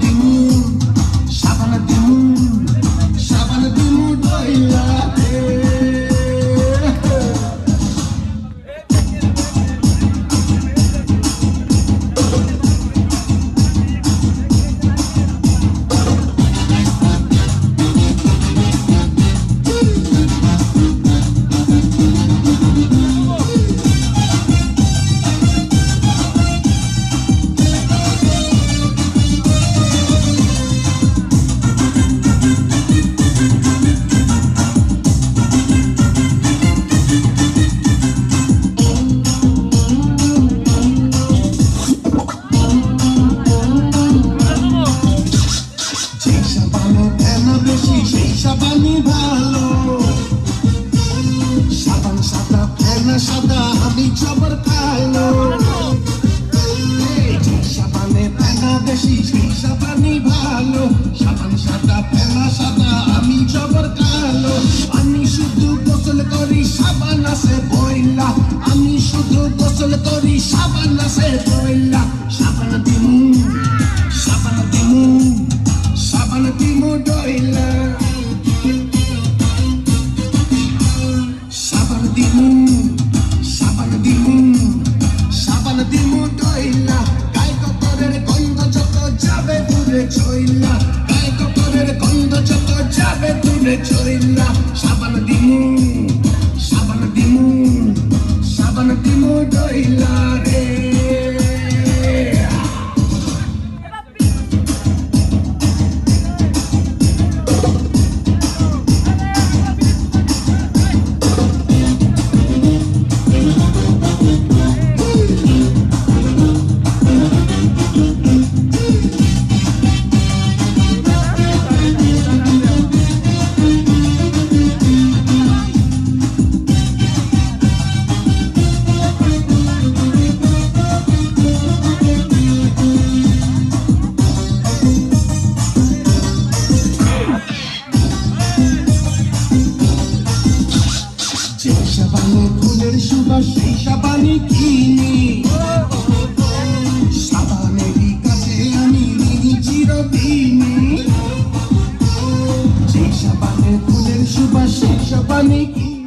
দিমু সাবান দিমু দইলা সেই সাবানই ভালো সাবান সাদা ফেনা সাদা আমি জবর কালো সাবানে ফেনা বেশি সেই সাবানই ভালো সাবান সাদা ফেনা সাদা আমি জবর কালো আমি শুধু গোসল করি সাবান আছে বইলা আমি শুধু গোসল করি সাবান আছে বইলা সাবান দিমু দইলা সাবান দিমু দইলা গায়ে কপরের গন্ধ যত যাবে দূরে ছইলা গায়ে কপরের গন্ধ যত যাবে দূরে ছইলা সাবান দিমু দইলা রে সাবানে ফুলের সুবাস সেই সাবানই কিনি সাবানেরই কাছে আমি ঋণী চিরদিনই যে সাবানে ফুলের সুবাস সেই সাবানই কিনি।